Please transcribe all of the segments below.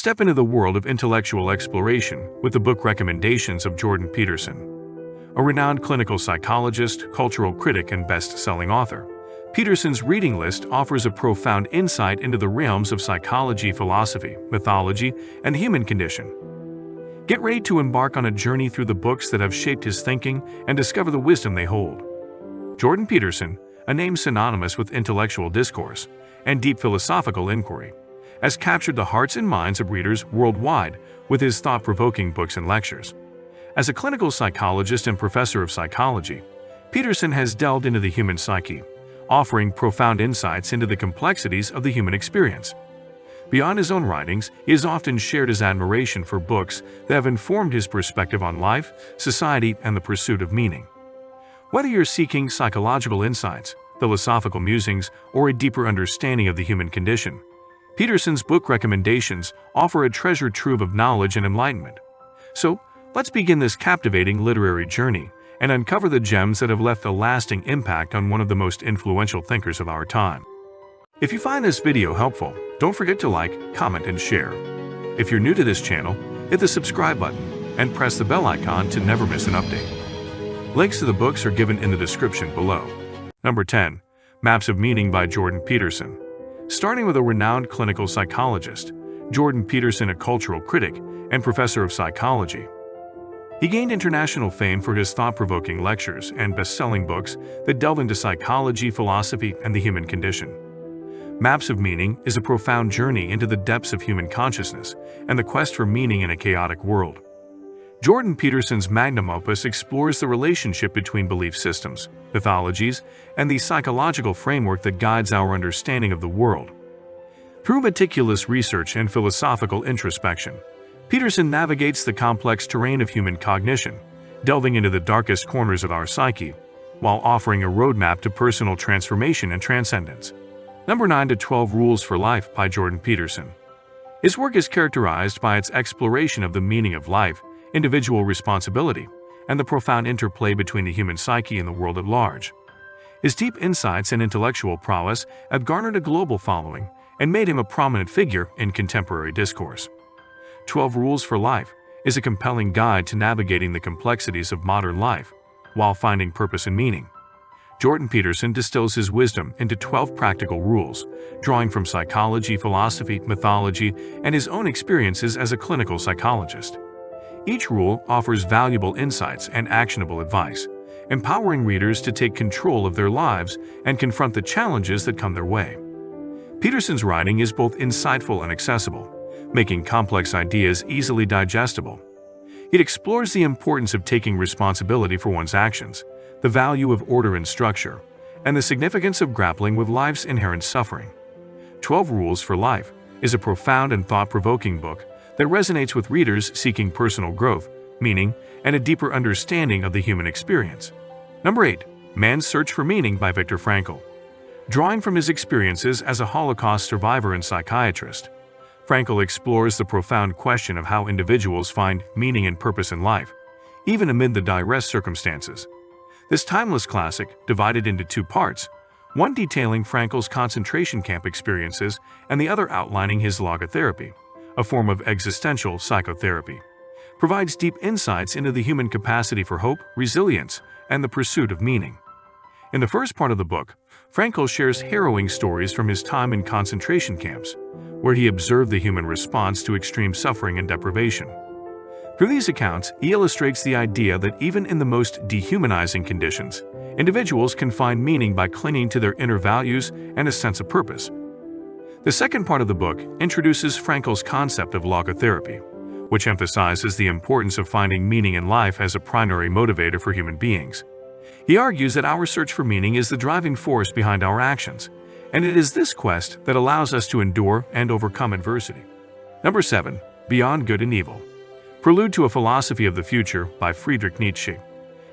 Step into the world of intellectual exploration with the book recommendations of Jordan Peterson. A renowned clinical psychologist, cultural critic, and best-selling author, Peterson's reading list offers a profound insight into the realms of psychology, philosophy, mythology, and the human condition. Get ready to embark on a journey through the books that have shaped his thinking and discover the wisdom they hold. Jordan Peterson, a name synonymous with intellectual discourse and deep philosophical inquiry, has captured the hearts and minds of readers worldwide with his thought-provoking books and lectures. As a clinical psychologist and professor of psychology, Peterson has delved into the human psyche, offering profound insights into the complexities of the human experience. Beyond his own writings, he has often shared his admiration for books that have informed his perspective on life, society, and the pursuit of meaning. Whether you're seeking psychological insights, philosophical musings, or a deeper understanding of the human condition, Peterson's book recommendations offer a treasure trove of knowledge and enlightenment. So, let's begin this captivating literary journey and uncover the gems that have left a lasting impact on one of the most influential thinkers of our time. If you find this video helpful, don't forget to like, comment, and share. If you're new to this channel, hit the subscribe button and press the bell icon to never miss an update. Links to the books are given in the description below. Number 10. Maps of Meaning by Jordan Peterson. Starting with a renowned clinical psychologist, Jordan Peterson, a cultural critic and professor of psychology. He gained international fame for his thought-provoking lectures and best-selling books that delve into psychology, philosophy, and the human condition. Maps of Meaning is a profound journey into the depths of human consciousness and the quest for meaning in a chaotic world. Jordan Peterson's magnum opus explores the relationship between belief systems, mythologies, and the psychological framework that guides our understanding of the world. Through meticulous research and philosophical introspection, Peterson navigates the complex terrain of human cognition, delving into the darkest corners of our psyche, while offering a roadmap to personal transformation and transcendence. Number 9 to 12 Rules for Life by Jordan Peterson. His work is characterized by its exploration of the meaning of life, individual responsibility, and the profound interplay between the human psyche and the world at large. His deep insights and intellectual prowess have garnered a global following and made him a prominent figure in contemporary discourse. 12 Rules for Life is a compelling guide to navigating the complexities of modern life while finding purpose and meaning. Jordan Peterson distills his wisdom into 12 practical rules, drawing from psychology, philosophy, mythology, and his own experiences as a clinical psychologist. Each rule offers valuable insights and actionable advice, empowering readers to take control of their lives and confront the challenges that come their way. Peterson's writing is both insightful and accessible, making complex ideas easily digestible. It explores the importance of taking responsibility for one's actions, the value of order and structure, and the significance of grappling with life's inherent suffering. 12 Rules for Life is a profound and thought-provoking book that resonates with readers seeking personal growth, meaning, and a deeper understanding of the human experience. Number 8. Man's Search for Meaning by Viktor Frankl. Drawing from his experiences as a Holocaust survivor and psychiatrist, Frankl explores the profound question of how individuals find meaning and purpose in life, even amid the direst circumstances. This timeless classic, divided into 2 parts, one detailing Frankl's concentration camp experiences and the other outlining his logotherapy, a form of existential psychotherapy, provides deep insights into the human capacity for hope, resilience, and the pursuit of meaning. In the first part of the book, Frankl shares harrowing stories from his time in concentration camps, where he observed the human response to extreme suffering and deprivation. Through these accounts, he illustrates the idea that even in the most dehumanizing conditions, individuals can find meaning by clinging to their inner values and a sense of purpose. The second part of the book introduces Frankl's concept of logotherapy, which emphasizes the importance of finding meaning in life as a primary motivator for human beings. He argues that our search for meaning is the driving force behind our actions, and it is this quest that allows us to endure and overcome adversity. Number 7. Beyond Good and Evil. Prelude to a Philosophy of the Future by Friedrich Nietzsche.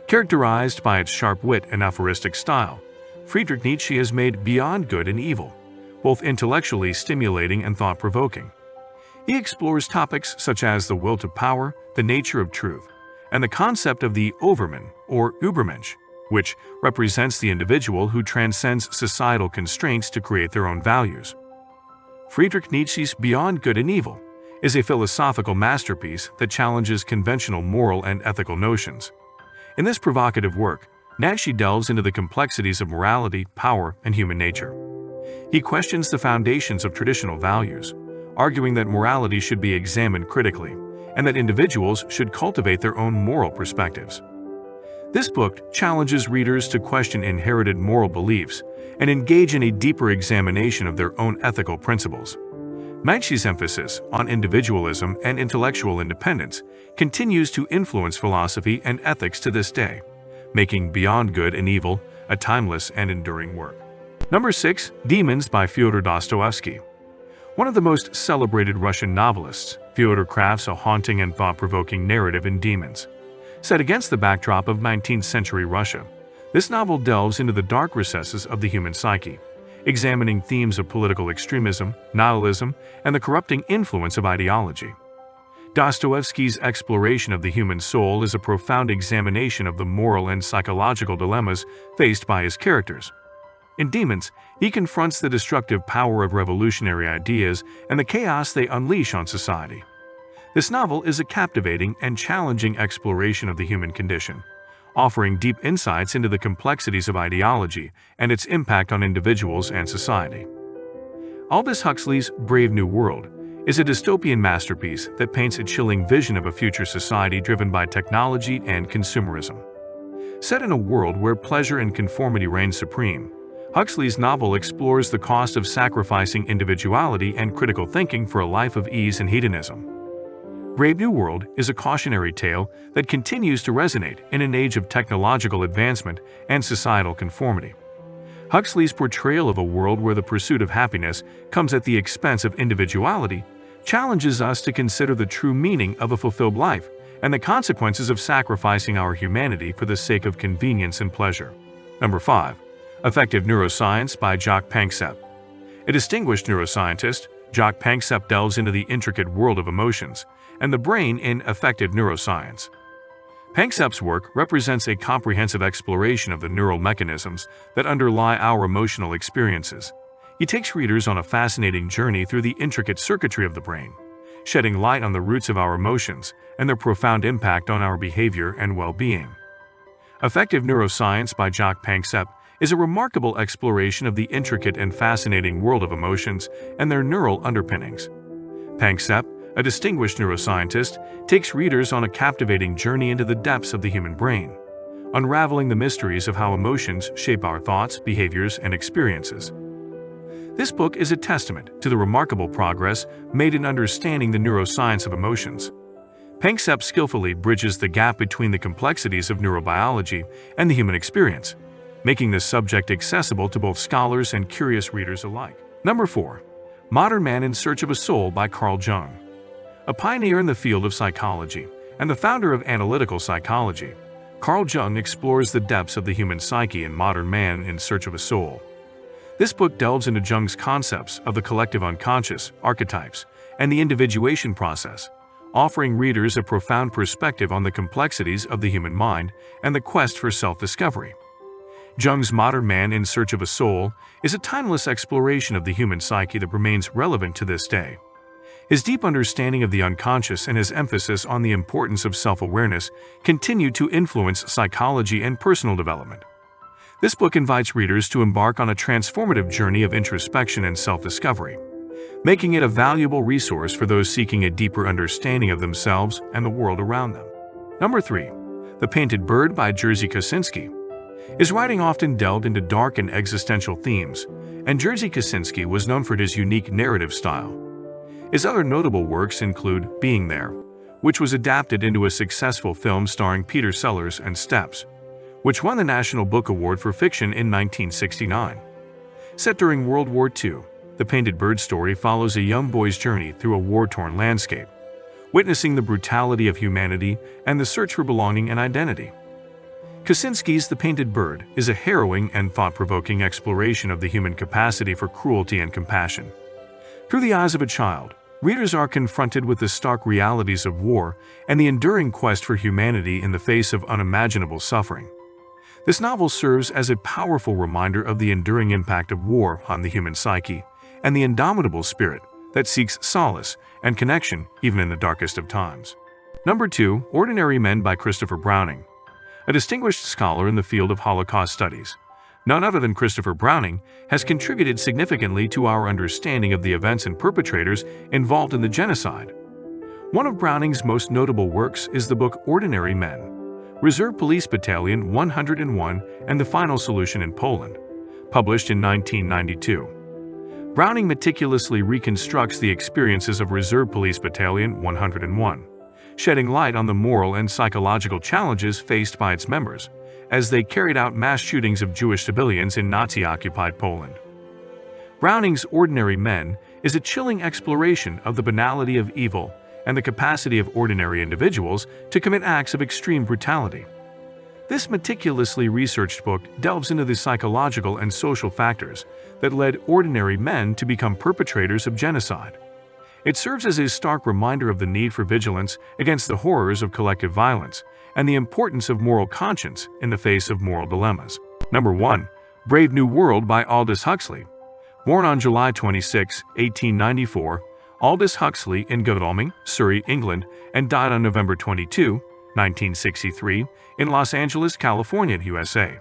Characterized by its sharp wit and aphoristic style, Friedrich Nietzsche has made Beyond Good and Evil both intellectually stimulating and thought-provoking. He explores topics such as the will to power, the nature of truth, and the concept of the Overman or Übermensch, which represents the individual who transcends societal constraints to create their own values. Friedrich Nietzsche's Beyond Good and Evil is a philosophical masterpiece that challenges conventional moral and ethical notions. In this provocative work, Nashi delves into the complexities of morality, power, and human nature. He questions the foundations of traditional values, arguing that morality should be examined critically and that individuals should cultivate their own moral perspectives. This book challenges readers to question inherited moral beliefs and engage in a deeper examination of their own ethical principles. Nashi's emphasis on individualism and intellectual independence continues to influence philosophy and ethics to this day, making Beyond Good and Evil a timeless and enduring work. Number 6. Demons by Fyodor Dostoevsky. One of the most celebrated Russian novelists, Fyodor crafts a haunting and thought-provoking narrative in Demons. Set against the backdrop of 19th century Russia, this novel delves into the dark recesses of the human psyche, examining themes of political extremism, nihilism, and the corrupting influence of ideology. Dostoevsky's exploration of the human soul is a profound examination of the moral and psychological dilemmas faced by his characters. In Demons, he confronts the destructive power of revolutionary ideas and the chaos they unleash on society. This novel is a captivating and challenging exploration of the human condition, offering deep insights into the complexities of ideology and its impact on individuals and society. Aldous Huxley's Brave New World is a dystopian masterpiece that paints a chilling vision of a future society driven by technology and consumerism. Set in a world where pleasure and conformity reign supreme, Huxley's novel explores the cost of sacrificing individuality and critical thinking for a life of ease and hedonism. Brave New World is a cautionary tale that continues to resonate in an age of technological advancement and societal conformity. Huxley's portrayal of a world where the pursuit of happiness comes at the expense of individuality challenges us to consider the true meaning of a fulfilled life and the consequences of sacrificing our humanity for the sake of convenience and pleasure. Number 5. Effective Neuroscience by Jacques Panksepp. A distinguished neuroscientist, Jacques Panksepp delves into the intricate world of emotions and the brain in Effective Neuroscience. Panksepp's work represents a comprehensive exploration of the neural mechanisms that underlie our emotional experiences. He takes readers on a fascinating journey through the intricate circuitry of the brain, shedding light on the roots of our emotions and their profound impact on our behavior and well-being. Effective Neuroscience by Jacques Panksepp is a remarkable exploration of the intricate and fascinating world of emotions and their neural underpinnings. Panksepp, a distinguished neuroscientist, takes readers on a captivating journey into the depths of the human brain, unraveling the mysteries of how emotions shape our thoughts, behaviors, and experiences. This book is a testament to the remarkable progress made in understanding the neuroscience of emotions. Panksepp skillfully bridges the gap between the complexities of neurobiology and the human experience, making this subject accessible to both scholars and curious readers alike. Number 4. Modern Man in Search of a Soul by Carl Jung. A pioneer in the field of psychology and the founder of analytical psychology, Carl Jung explores the depths of the human psyche in Modern Man in Search of a Soul. This book delves into Jung's concepts of the collective unconscious, archetypes, and the individuation process, offering readers a profound perspective on the complexities of the human mind and the quest for self-discovery. Jung's Modern Man in Search of a Soul is a timeless exploration of the human psyche that remains relevant to this day. His deep understanding of the unconscious and his emphasis on the importance of self-awareness continue to influence psychology and personal development. This book invites readers to embark on a transformative journey of introspection and self-discovery, making it a valuable resource for those seeking a deeper understanding of themselves and the world around them. Number 3. The Painted Bird by Jerzy Kosinski. His writing often delved into dark and existential themes, and Jerzy Kosinski was known for his unique narrative style. His other notable works include Being There, which was adapted into a successful film starring Peter Sellers and Steps, which won the National Book Award for Fiction in 1969. Set during World War II, The Painted Bird story follows a young boy's journey through a war-torn landscape, witnessing the brutality of humanity and the search for belonging and identity. Kosinski's The Painted Bird is a harrowing and thought-provoking exploration of the human capacity for cruelty and compassion. Through the eyes of a child, readers are confronted with the stark realities of war and the enduring quest for humanity in the face of unimaginable suffering. This novel serves as a powerful reminder of the enduring impact of war on the human psyche and the indomitable spirit that seeks solace and connection even in the darkest of times. Number 2. Ordinary Men by Christopher Browning. A distinguished scholar in the field of Holocaust studies, none other than Christopher Browning has contributed significantly to our understanding of the events and perpetrators involved in the genocide. One of Browning's most notable works is the book Ordinary Men, Reserve Police Battalion 101 and the Final Solution in Poland, published in 1992. Browning meticulously reconstructs the experiences of Reserve Police Battalion 101, shedding light on the moral and psychological challenges faced by its members as they carried out mass shootings of Jewish civilians in Nazi-occupied Poland. Browning's Ordinary Men is a chilling exploration of the banality of evil and the capacity of ordinary individuals to commit acts of extreme brutality. This meticulously researched book delves into the psychological and social factors that led ordinary men to become perpetrators of genocide. It serves as a stark reminder of the need for vigilance against the horrors of collective violence and the importance of moral conscience in the face of moral dilemmas. Number 1. Brave New World by Aldous Huxley. Born on July 26, 1894, Aldous Huxley in Godalming, Surrey, England, and died on November 22, 1963, in Los Angeles, California, USA.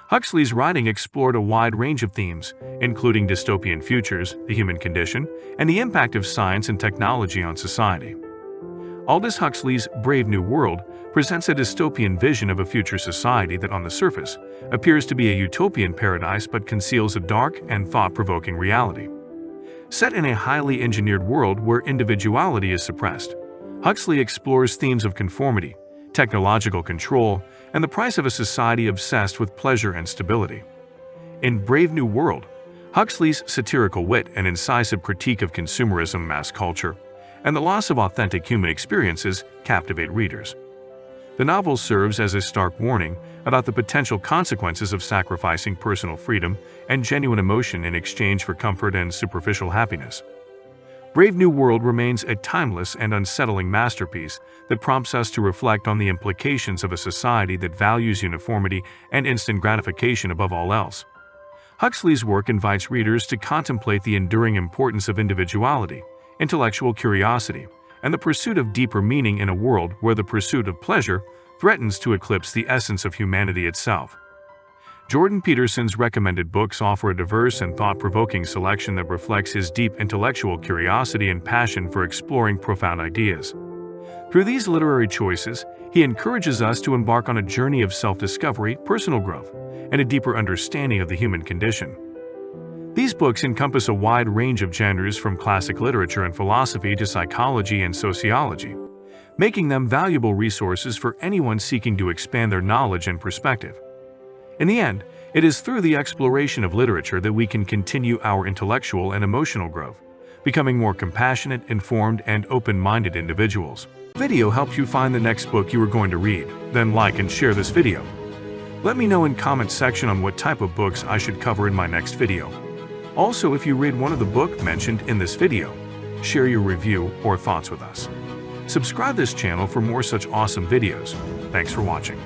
Huxley's writing explored a wide range of themes, including dystopian futures, the human condition, and the impact of science and technology on society. Aldous Huxley's Brave New World presents a dystopian vision of a future society that, on the surface, appears to be a utopian paradise but conceals a dark and thought-provoking reality. Set in a highly engineered world where individuality is suppressed, Huxley explores themes of conformity, technological control, and the price of a society obsessed with pleasure and stability. In Brave New World, Huxley's satirical wit and incisive critique of consumerism, mass culture, and the loss of authentic human experiences captivate readers. The novel serves as a stark warning about the potential consequences of sacrificing personal freedom and genuine emotion in exchange for comfort and superficial happiness. Brave New World remains a timeless and unsettling masterpiece that prompts us to reflect on the implications of a society that values uniformity and instant gratification above all else. Huxley's work invites readers to contemplate the enduring importance of individuality, intellectual curiosity, and the pursuit of deeper meaning in a world where the pursuit of pleasure threatens to eclipse the essence of humanity itself. Jordan Peterson's recommended books offer a diverse and thought-provoking selection that reflects his deep intellectual curiosity and passion for exploring profound ideas. Through these literary choices, he encourages us to embark on a journey of self-discovery, personal growth, and a deeper understanding of the human condition. These books encompass a wide range of genres from classic literature and philosophy to psychology and sociology, making them valuable resources for anyone seeking to expand their knowledge and perspective. In the end, it is through the exploration of literature that we can continue our intellectual and emotional growth, becoming more compassionate, informed, and open-minded individuals. If the video helped you find the next book you are going to read, then like and share this video. Let me know in comment section on what type of books I should cover in my next video. Also, if you read one of the books mentioned in this video, share your review or thoughts with us. Subscribe this channel for more such awesome videos. Thanks for watching.